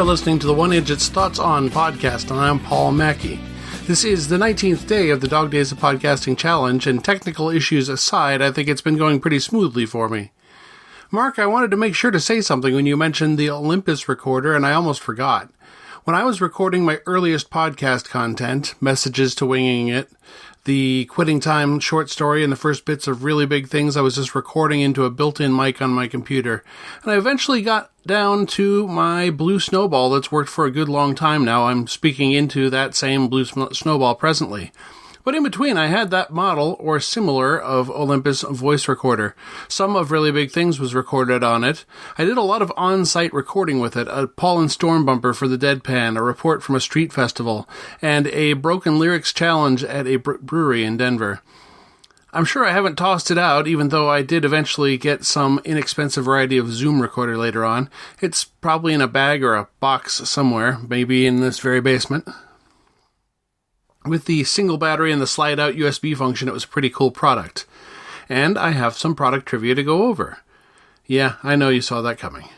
listening to the One Idjit's Thoughts On podcast, and I'm Paul Mackey. This is the 19th day of the Dog Days of Podcasting Challenge, and technical issues aside, I think it's been going pretty smoothly for me. Mark, I wanted to make sure to say something when you mentioned the Olympus recorder, and I almost forgot. When I was recording my earliest podcast content, Messages to Winging It, the Quitting Time short story, and the first bits of Really Big Things, I was just recording into a built-in mic on my computer. And I eventually got down to my blue snowball that's worked for a good long time now. I'm speaking into that same blue snowball presently. But in between, I had that model, or similar, of Olympus voice recorder. Some of Really Big Things was recorded on it. I did a lot of on-site recording with it, a Paul and Storm bumper for the Deadpan, a report from a street festival, and a Broken Lyrics challenge at a brewery in Denver. I'm sure I haven't tossed it out, even though I did eventually get some inexpensive variety of Zoom recorder later on. It's probably in a bag or a box somewhere, maybe in this very basement. With the single battery and the slide-out USB function, it was a pretty cool product. And I have some product trivia to go over. Yeah, I know you saw that coming.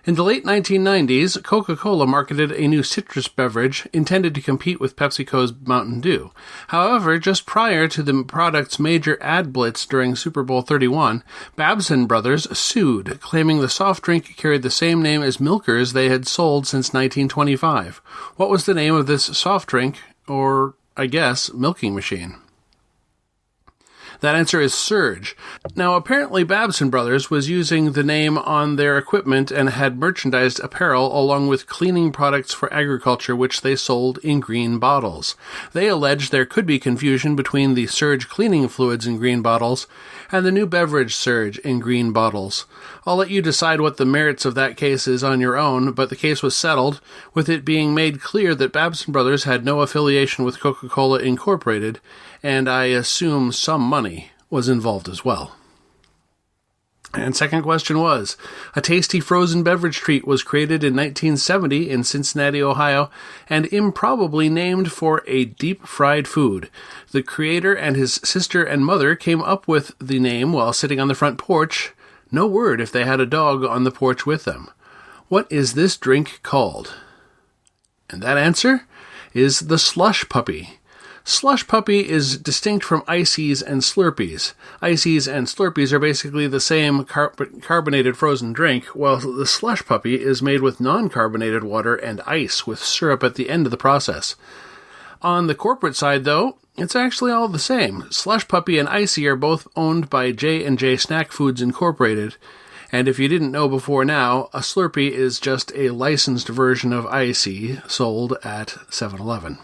In the late 1990s, Coca-Cola marketed a new citrus beverage intended to compete with PepsiCo's Mountain Dew. However, just prior to the product's major ad blitz during Super Bowl 31, Babson Brothers sued, claiming the soft drink carried the same name as Milkers they had sold since 1925. What was the name of this soft drink, or, I guess, milking machine? That answer is Surge. Now, apparently Babson Brothers was using the name on their equipment and had merchandised apparel along with cleaning products for agriculture, which they sold in green bottles. They alleged there could be confusion between the Surge cleaning fluids in green bottles and the new beverage Surge in green bottles. I'll let you decide what the merits of that case is on your own, but the case was settled, with it being made clear that Babson Brothers had no affiliation with Coca-Cola Incorporated, and I assume some money was involved as well. And second question was, a tasty frozen beverage treat was created in 1970 in Cincinnati, Ohio, and improbably named for a deep-fried food. The creator and his sister and mother came up with the name while sitting on the front porch. No word if they had a dog on the porch with them. What is this drink called? And that answer is the Slush Puppy. Slush Puppy is distinct from Ices and Slurpees. Ices and Slurpees are basically the same carbonated frozen drink, while the Slush Puppy is made with non-carbonated water and ice with syrup at the end of the process. On the corporate side, though, it's actually all the same. Slush Puppy and Icy are both owned by J&J Snack Foods Incorporated, and if you didn't know before now, a Slurpee is just a licensed version of Icy sold at 7-Eleven.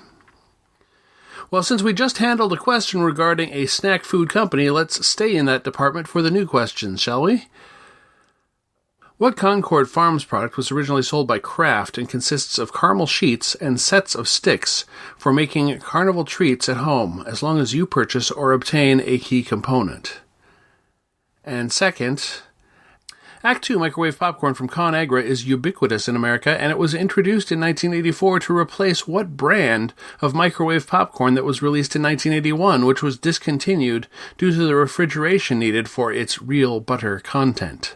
Well, since we just handled a question regarding a snack food company, let's stay in that department for the new questions, shall we? What Concord Farms product was originally sold by Kraft and consists of caramel sheets and sets of sticks for making carnival treats at home, as long as you purchase or obtain a key component? And second, Act 2 microwave popcorn from ConAgra is ubiquitous in America, and it was introduced in 1984 to replace what brand of microwave popcorn that was released in 1981, which was discontinued due to the refrigeration needed for its real butter content.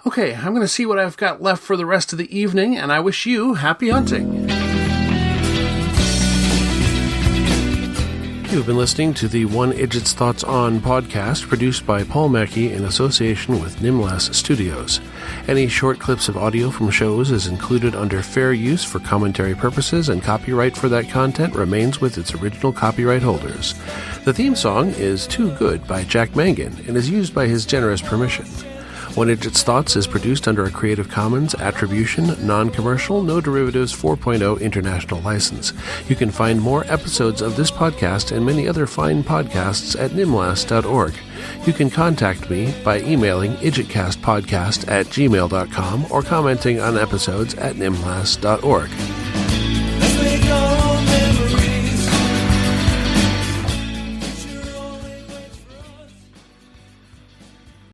Okay, I'm going to see what I've got left for the rest of the evening, and I wish you happy hunting. You've been listening to the One Idjit's Thoughts On podcast, produced by Paul Mackey in association with Nimlas Studios. Any short clips of audio from shows is included under fair use for commentary purposes, and copyright for that content remains with its original copyright holders. The theme song is Too Good by Jack Mangan and is used by his generous permission. One Idjit's Thoughts is produced under a Creative Commons Attribution, Non-Commercial, No Derivatives 4.0 International License. You can find more episodes of this podcast and many other fine podcasts at nimlas.org. You can contact me by emailing idjitcastpodcast@gmail.com or commenting on episodes at nimlas.org.